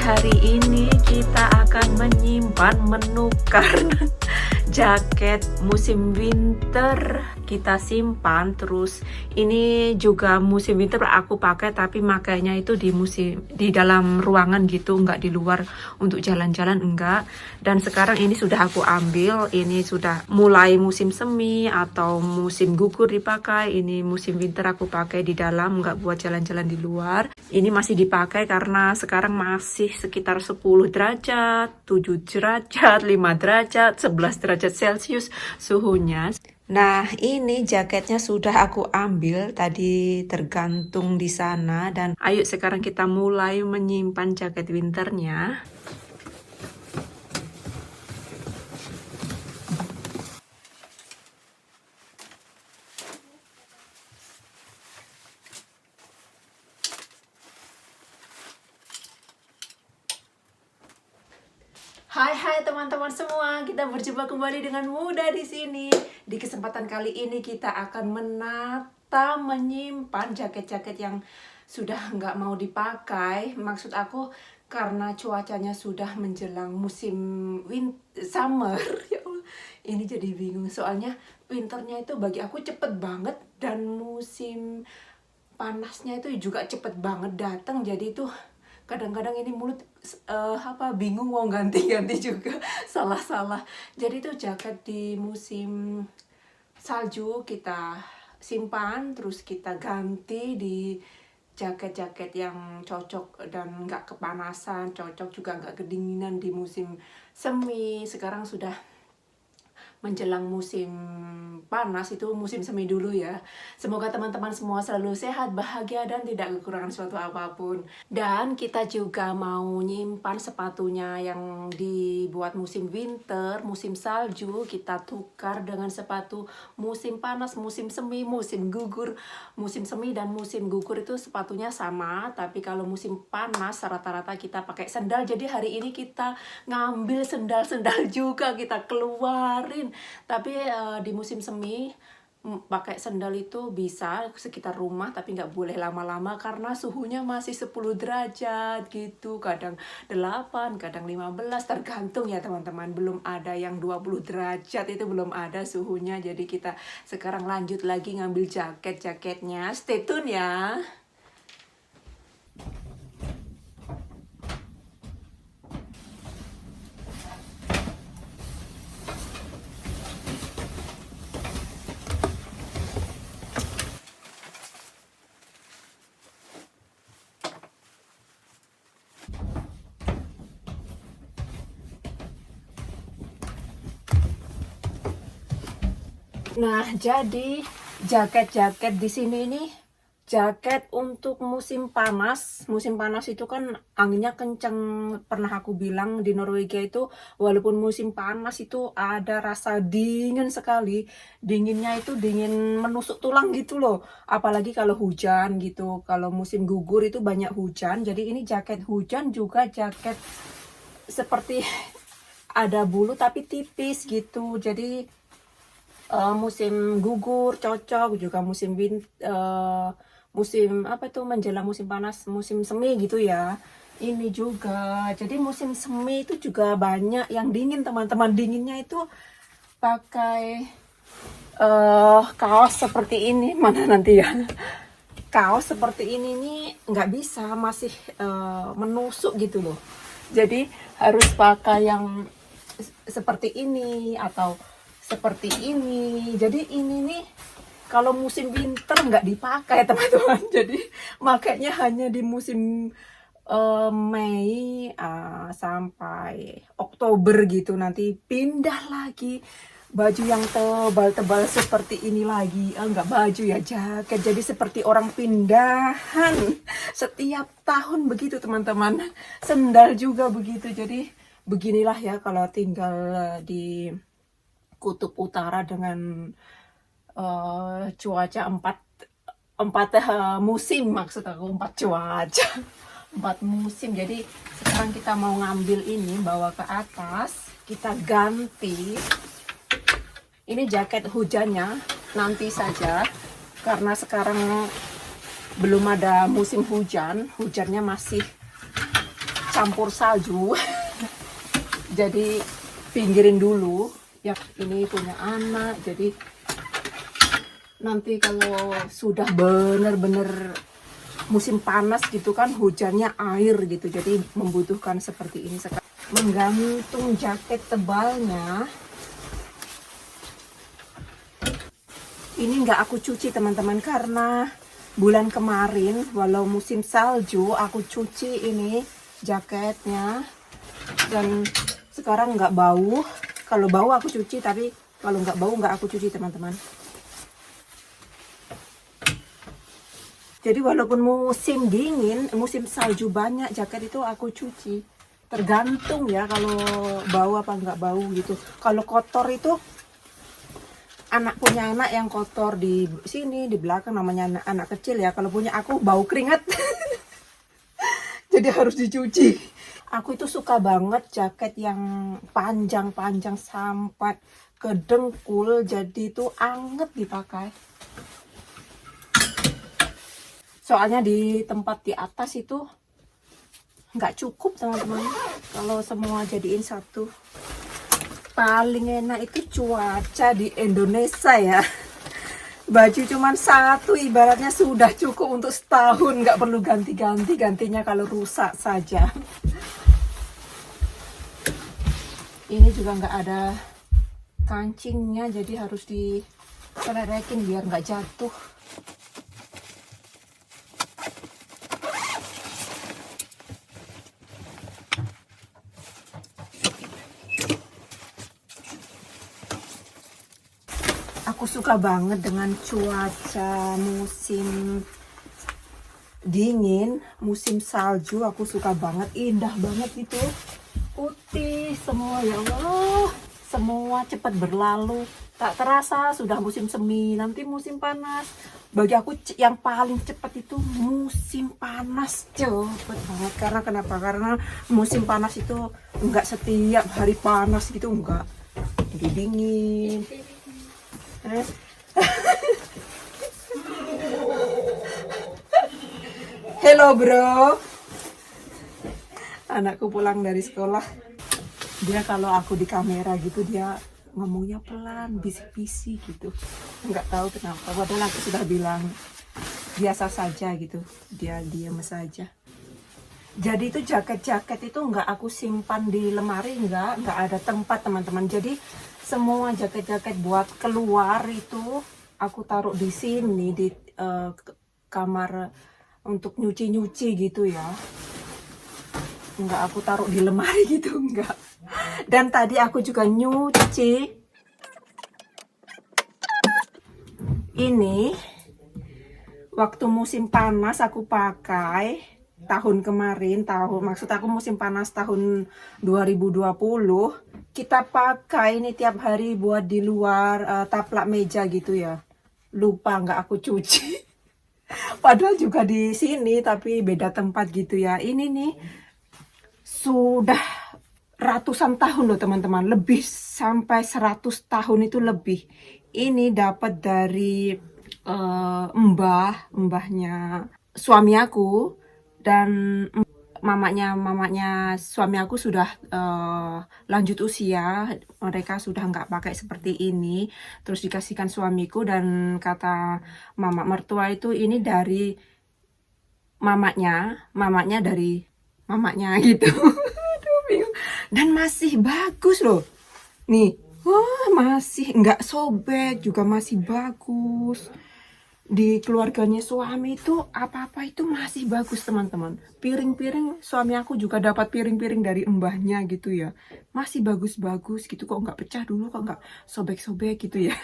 hari ini kita akan menyimpan, menukar jaket musim winter kita simpan. Terus ini juga musim winter aku pakai, tapi makainya itu di dalam ruangan gitu, enggak di luar untuk jalan-jalan, enggak. Dan sekarang ini sudah aku ambil, ini sudah mulai musim semi atau musim gugur dipakai. Ini musim winter aku pakai di dalam, enggak buat jalan-jalan di luar. Ini masih dipakai karena sekarang masih sekitar 10 derajat, 7 derajat, 5 derajat, 11 derajat Celcius suhunya. Nah, ini jaketnya sudah aku ambil, tadi tergantung di sana. Dan ayo sekarang kita mulai menyimpan jaket winternya. Hai teman-teman semua, kita berjumpa kembali dengan Muda di sini. Di kesempatan kali ini kita akan menata, menyimpan jaket-jaket yang sudah nggak mau dipakai. Maksud aku karena cuacanya sudah menjelang musim summer. Ya Allah, ini jadi bingung soalnya winternya itu bagi aku cepet banget dan musim panasnya itu juga cepet banget datang. Jadi itu kadang-kadang ini mulut bingung mau ganti-ganti juga salah-salah. Jadi itu jaket di musim salju kita simpan, terus kita ganti di jaket-jaket yang cocok dan nggak kepanasan, cocok juga nggak kedinginan di musim semi. Sekarang sudah menjelang musim panas, itu musim semi dulu ya. Semoga teman-teman semua selalu sehat, bahagia, dan tidak kekurangan suatu apapun. Dan kita juga mau nyimpan sepatunya yang dibuat musim winter, musim salju, kita tukar dengan sepatu musim panas, musim semi, musim gugur. Musim semi dan musim gugur itu sepatunya sama, tapi kalau musim panas rata-rata kita pakai sendal. Jadi hari ini kita ngambil sendal-sendal juga, kita keluarin. Tapi di musim semi pakai sendal itu bisa sekitar rumah, tapi nggak boleh lama-lama karena suhunya masih 10 derajat gitu, kadang 8, kadang 15, tergantung ya teman-teman. Belum ada yang 20 derajat, itu belum ada suhunya. Jadi kita sekarang lanjut lagi ngambil jaket-jaketnya. Stay tune ya. Nah, jadi jaket-jaket di sini ini jaket untuk musim panas. Musim panas itu kan anginnya kenceng. Pernah aku bilang di Norwegia itu walaupun musim panas itu ada rasa dingin sekali. Dinginnya itu dingin menusuk tulang gitu loh. Apalagi kalau hujan gitu. Kalau musim gugur itu banyak hujan. Jadi ini jaket hujan juga jaket seperti ada bulu tapi tipis gitu. Jadi musim gugur cocok juga, musim apa itu menjelang musim panas, musim semi gitu ya. Ini juga, jadi musim semi itu juga banyak yang dingin teman-teman. Dinginnya itu pakai kaos seperti ini, mana nanti ya. Kaos seperti ini nih nggak bisa, masih menusuk gitu loh. Jadi harus pakai yang seperti ini atau seperti ini. Jadi ini nih kalau musim winter nggak dipakai teman-teman. Jadi makanya hanya di musim Mei sampai Oktober gitu, nanti pindah lagi baju yang tebal-tebal seperti ini lagi. Enggak baju ya, jaket. Jadi seperti orang pindahan. Setiap tahun begitu teman-teman. Sendal juga begitu. Jadi beginilah ya kalau tinggal di kutub utara dengan cuaca empat musim, maksud aku 4 cuaca 4 musim. Jadi sekarang kita mau ngambil ini, bawa ke atas, kita ganti. Ini jaket hujannya nanti saja karena sekarang belum ada musim hujan, hujannya masih campur salju. Jadi pinggirin dulu. Ya, ini punya anak. Jadi nanti kalau sudah bener-bener musim panas gitu kan, hujannya air gitu. Jadi membutuhkan seperti ini sekarang. Menggantung jaket tebalnya. Ini nggak aku cuci teman-teman, karena bulan kemarin walau musim salju aku cuci ini jaketnya, dan sekarang nggak bau. Kalau bau aku cuci, tapi kalau nggak bau nggak aku cuci teman-teman. Jadi walaupun musim dingin, musim salju banyak jaket itu aku cuci. Tergantung ya kalau bau apa nggak bau gitu. Kalau kotor itu punya anak yang kotor di sini di belakang, namanya anak kecil ya. Kalau punya aku bau keringat. Jadi harus dicuci. Aku itu suka banget jaket yang panjang-panjang sampai ke dengkul, jadi itu anget dipakai. Soalnya di tempat di atas itu nggak cukup teman-teman kalau semua jadiin satu. Paling enak itu cuaca di Indonesia ya. Baju cuman satu ibaratnya sudah cukup untuk setahun, nggak perlu ganti-ganti, gantinya kalau rusak saja. Ini juga nggak ada kancingnya, jadi harus diselerekin biar nggak jatuh. Aku suka banget dengan cuaca musim dingin, musim salju. Aku suka banget, indah banget gitu, putih semua, ya Allah, semua cepat berlalu, tak terasa sudah musim semi, nanti musim panas. Bagi aku yang paling cepat itu musim panas, cepet banget. Karena kenapa? Karena musim panas itu enggak setiap hari panas gitu, enggak, jadi dingin. Hello bro, anakku pulang dari sekolah. Dia kalau aku di kamera gitu dia ngomongnya pelan, bisik-bisik gitu. Nggak tahu kenapa, padahal aku sudah bilang biasa saja gitu, dia diam saja. Jadi itu jaket-jaket itu nggak aku simpan di lemari, nggak ada tempat teman-teman. Jadi semua jaket-jaket buat keluar itu aku taruh di sini, di kamar untuk nyuci-nyuci gitu ya. Nggak aku taruh di lemari gitu, enggak. Dan tadi aku juga nyuci ini waktu musim panas, aku pakai tahun kemarin, maksud aku musim panas tahun 2020, kita pakai ini tiap hari buat di luar, taplak meja gitu ya. Lupa nggak aku cuci. Padahal juga di sini tapi beda tempat gitu ya. Ini nih sudah ratusan tahun loh teman-teman, lebih sampai 100 tahun itu lebih. Ini dapat dari mbahnya suami aku, dan mamanya suami aku sudah lanjut usia, mereka sudah nggak pakai seperti ini, terus dikasihkan suamiku. Dan kata mama mertua itu ini dari mamanya dari mamanya gitu. Aduh, bingung. Dan masih bagus loh nih, wah masih nggak sobek, juga masih bagus. Di keluarganya suami itu apa-apa itu masih bagus teman-teman. Piring-piring suami aku juga dapat piring-piring dari mbahnya gitu ya, masih bagus-bagus gitu, kok nggak pecah dulu, kok nggak sobek-sobek gitu ya.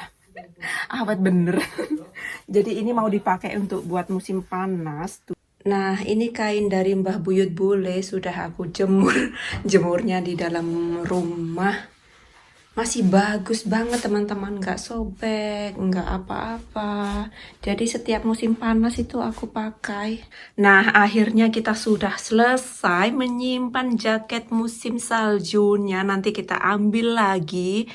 Awet bener. Jadi ini mau dipakai untuk buat musim panas tuh. Nah ini kain dari Mbah Buyut Bule sudah aku jemurnya di dalam rumah. Masih bagus banget teman-teman, nggak sobek, nggak apa-apa. Jadi setiap musim panas itu aku pakai. Nah akhirnya kita sudah selesai menyimpan jaket musim saljunya. Nanti kita ambil lagi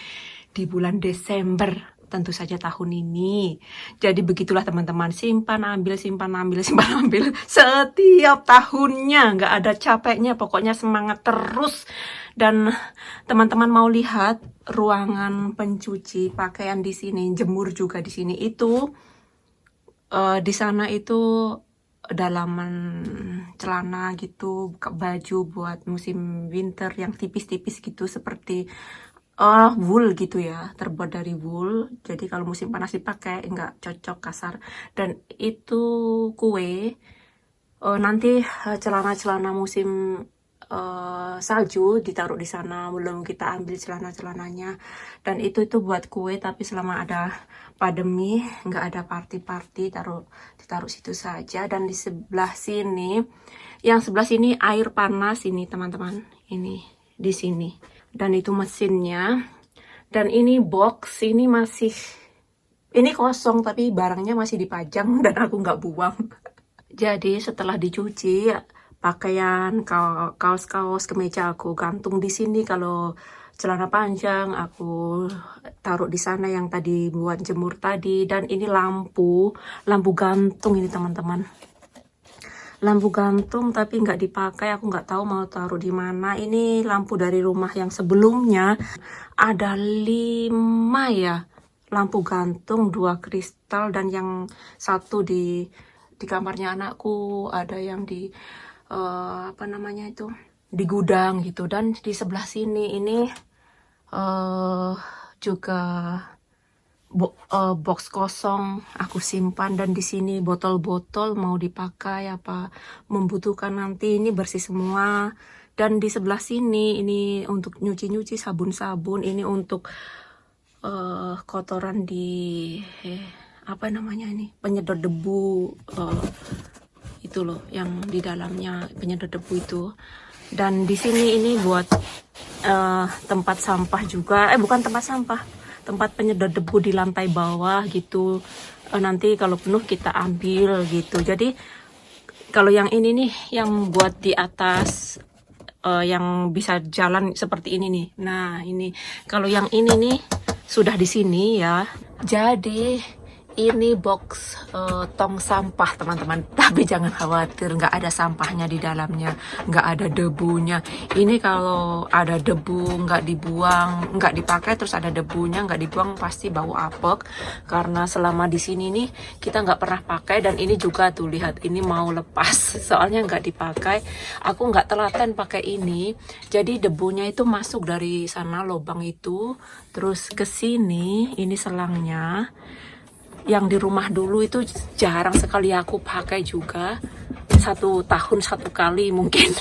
di bulan Desember tentu saja tahun ini. Jadi begitulah teman-teman, simpan ambil, simpan ambil, simpan ambil setiap tahunnya, nggak ada capeknya, pokoknya semangat terus. Dan teman-teman mau lihat ruangan pencuci pakaian di sini, jemur juga di sini itu, di sana itu dalaman celana gitu, baju buat musim winter yang tipis-tipis gitu, seperti wool gitu ya, terbuat dari wool. Jadi kalau musim panas dipakai nggak cocok, kasar. Dan itu kue nanti celana-celana musim salju ditaruh di sana, belum kita ambil celana-celananya. Dan itu buat kue, tapi selama ada pandemi nggak ada party-party, ditaruh situ saja. Dan di sebelah sini, yang sebelah sini air panas ini teman-teman, ini di sini. Dan itu mesinnya. Dan ini box, ini kosong tapi barangnya masih dipajang dan aku nggak buang. Jadi setelah dicuci, pakaian, kaos-kaos, kemeja aku gantung di sini. Kalau celana panjang aku taruh di sana yang tadi buat jemur tadi. Dan ini lampu gantung ini teman-teman. Lampu gantung tapi nggak dipakai, aku nggak tahu mau taruh di mana. Ini lampu dari rumah yang sebelumnya, ada 5 ya lampu gantung, 2 kristal, dan yang satu di kamarnya anakku, ada yang di apa namanya itu, di gudang gitu. Dan di sebelah sini ini juga box kosong aku simpan. Dan di sini botol-botol mau dipakai apa membutuhkan nanti, ini bersih semua. Dan di sebelah sini ini untuk nyuci-nyuci, sabun-sabun, ini untuk kotoran di apa namanya ini, penyedot debu, itu loh yang di dalamnya penyedot debu itu. Dan di sini ini buat tempat sampah juga, bukan tempat sampah, tempat penyedot debu di lantai bawah gitu. Nanti kalau penuh kita ambil gitu. Jadi kalau yang ini nih yang buat di atas, yang bisa jalan seperti ini nih. Nah ini, kalau yang ini nih sudah di sini ya. Jadi ini box tong sampah teman-teman, tapi jangan khawatir, nggak ada sampahnya di dalamnya, nggak ada debunya. Ini kalau ada debu nggak dibuang, nggak dipakai, terus ada debunya nggak dibuang, pasti bau apek. Karena selama di sini nih kita nggak pernah pakai. Dan ini juga tuh lihat, ini mau lepas soalnya nggak dipakai. Aku nggak telaten pakai ini, jadi debunya itu masuk dari sana lubang itu terus ke sini. Ini selangnya. Yang di rumah dulu itu jarang sekali aku pakai juga, 1 tahun 1 kali mungkin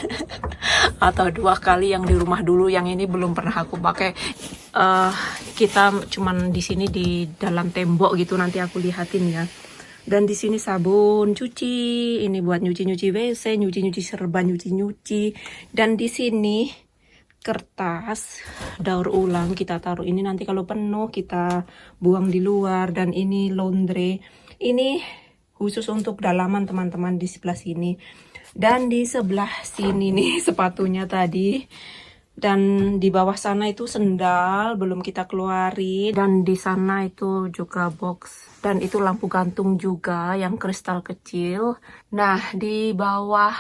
atau 2 kali yang di rumah dulu. Yang ini belum pernah aku pakai. Kita cuman di sini di dalam tembok gitu, nanti aku lihatin ya. Dan di sini sabun cuci, ini buat nyuci-nyuci WC, nyuci-nyuci serban, nyuci-nyuci. Dan di sini kertas daur ulang kita taruh ini, nanti kalau penuh kita buang di luar. Dan ini laundry, ini khusus untuk dalaman teman-teman, di sebelah sini. Dan di sebelah sini nih sepatunya tadi. Dan di bawah sana itu sendal belum kita keluarin. Dan di sana itu juga box, dan itu lampu gantung juga yang kristal kecil. Nah di bawah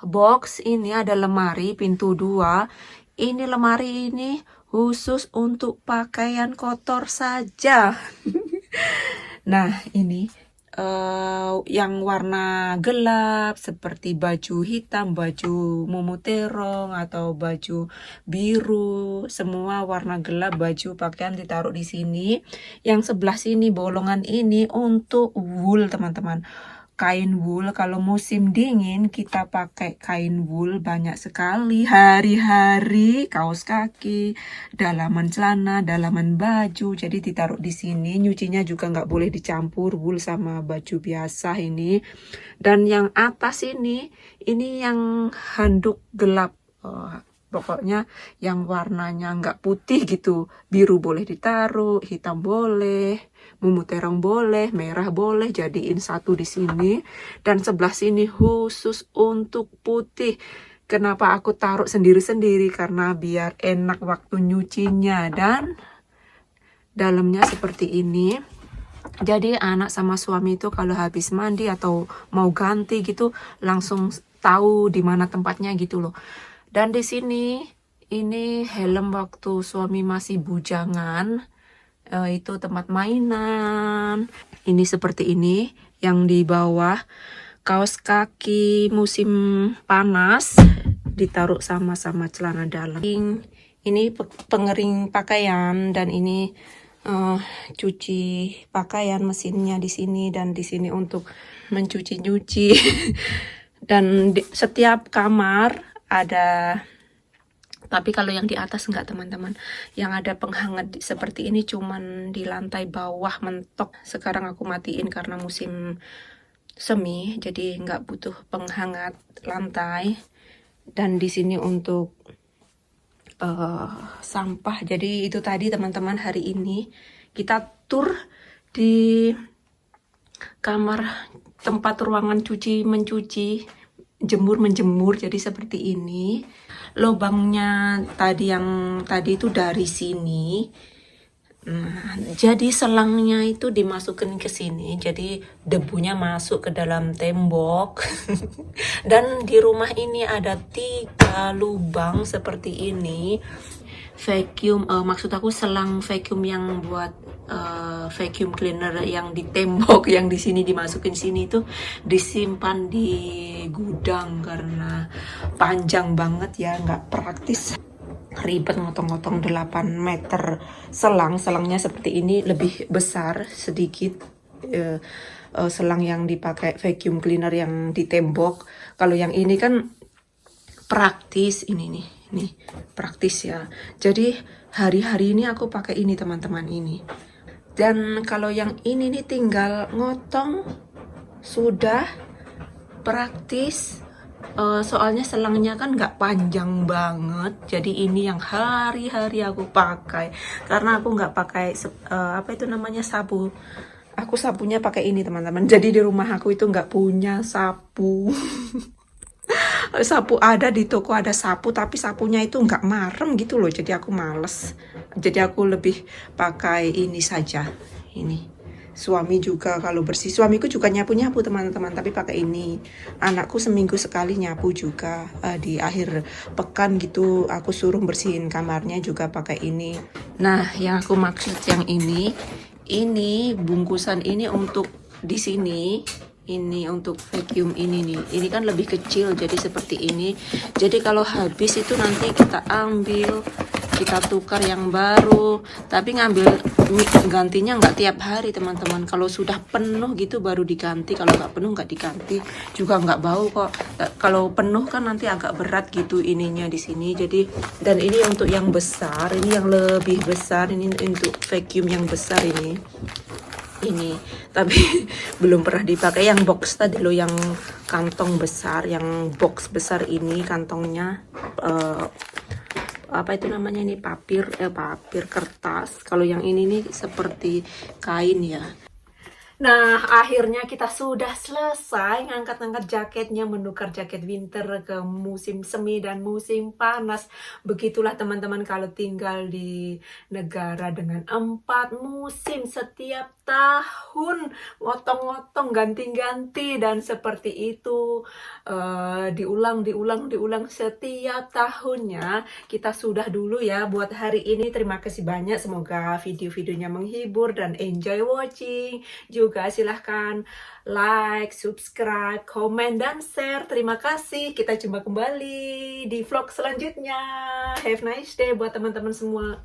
box ini ada lemari pintu 2. Ini lemari ini khusus untuk pakaian kotor saja. Nah ini yang warna gelap seperti baju hitam, baju momoterong atau baju biru, semua warna gelap baju pakaian ditaruh di sini. Yang sebelah sini bolongan ini untuk wool teman-teman, kain wool. Kalau musim dingin kita pakai kain wool banyak sekali, hari-hari, kaos kaki, dalaman celana, dalaman baju. Jadi ditaruh di sini. Nyucinya juga nggak boleh dicampur wool sama baju biasa ini. Dan yang atas ini yang handuk gelap, pokoknya yang warnanya nggak putih gitu, biru boleh ditaruh, hitam boleh, mumu terong boleh, merah boleh, jadiin satu di sini. Dan sebelah sini khusus untuk putih. Kenapa aku taruh sendiri-sendiri? Karena biar enak waktu nyucinya. dalamnya seperti ini. Jadi anak sama suami itu kalau habis mandi atau mau ganti gitu langsung tahu di mana tempatnya gitu loh. Dan di sini ini helm waktu suami masih bujangan. Itu tempat mainan. Ini seperti ini yang di bawah kaos kaki musim panas ditaruh sama-sama celana dalam. Ini pengering pakaian dan ini cuci pakaian mesinnya di sini dan di sini untuk mencuci-cuci. Dan setiap kamar ada, tapi kalau yang di atas enggak teman-teman, yang ada penghangat seperti ini cuman di lantai bawah mentok. Sekarang aku matiin karena musim semi, jadi nggak butuh penghangat lantai. Dan di sini untuk sampah. Jadi itu tadi teman-teman, hari ini kita tur di kamar tempat ruangan cuci mencuci, jemur menjemur. Jadi seperti ini. Lubangnya tadi yang tadi itu dari sini. Nah, jadi selangnya itu dimasukin ke sini, jadi debunya masuk ke dalam tembok. Dan di rumah ini ada 3 lubang seperti ini. Vacuum, maksud aku selang vacuum yang buat vacuum cleaner yang di tembok, yang di sini dimasukin sini itu disimpan di gudang karena panjang banget ya, nggak praktis. Ribet ngotong-ngotong 8 meter selangnya seperti ini, lebih besar sedikit selang yang dipakai vacuum cleaner yang di tembok. Kalau yang ini kan praktis, ini praktis ya. Jadi hari-hari ini aku pakai ini teman-teman ini. Dan kalau yang ini nih tinggal ngotong sudah praktis. Soalnya selangnya kan nggak panjang banget, jadi ini yang hari-hari aku pakai karena aku nggak pakai apa itu namanya, sapu. Aku sapunya pakai ini teman-teman. Jadi di rumah aku itu nggak punya sapu. Sapu ada di toko, ada sapu, tapi sapunya itu nggak marem gitu loh, jadi aku males. Jadi aku lebih pakai ini saja. Ini suami juga kalau bersih, suamiku juga nyapu-nyapu teman-teman, tapi pakai ini. Anakku seminggu sekali nyapu juga, di akhir pekan gitu aku suruh bersihin kamarnya juga pakai ini. Nah, yang aku maksud yang ini bungkusan ini untuk di sini. Ini untuk vacuum ini nih, ini kan lebih kecil jadi seperti ini. Jadi kalau habis itu nanti kita ambil, kita tukar yang baru. Tapi ngambil gantinya nggak tiap hari teman-teman. Kalau sudah penuh gitu baru diganti, kalau nggak penuh nggak diganti, juga nggak bau kok. Kalau penuh kan nanti agak berat gitu ininya di sini. Jadi, dan ini untuk yang besar, ini yang lebih besar, ini untuk vacuum yang besar ini. Tapi belum pernah dipakai. Yang box tadi loh, yang kantong besar, yang box besar ini kantongnya apa itu namanya, ini papir kertas. Kalau yang ini nih seperti kain ya. Nah, akhirnya kita sudah selesai ngangkat-ngangkat jaketnya, menukar jaket winter ke musim semi dan musim panas. Begitulah teman-teman kalau tinggal di negara dengan 4 musim setiap tahun, ngotong-ngotong, ganti-ganti, dan seperti itu diulang setiap tahunnya. Kita sudah dulu ya buat hari ini. Terima kasih banyak, semoga video-videonya menghibur dan enjoy watching. Juga silahkan like, subscribe, komen, dan share. Terima kasih. Kita jumpa kembali di vlog selanjutnya. Have a nice day buat teman-teman semua.